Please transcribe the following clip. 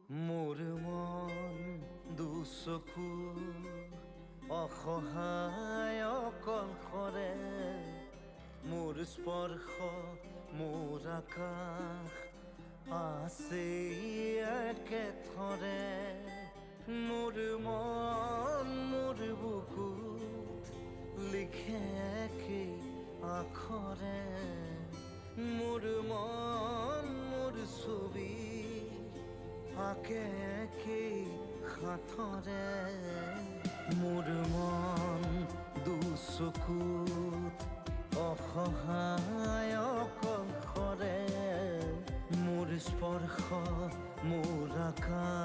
মোৰ মন দুচকু অসহায় অকলশৰে মোৰ স্পৰ্শ মোৰ আকাশ আছে একেথৰে মোৰ মন মোৰ বুকুত লিখে একেই আখৰে মোৰ মন মোৰ ছবি আঁকে একেই সাঁথৰে মোৰ মন দুচকুত অসহায় অকলশৰে মোৰ স্পৰ্শ মোৰ আকাশ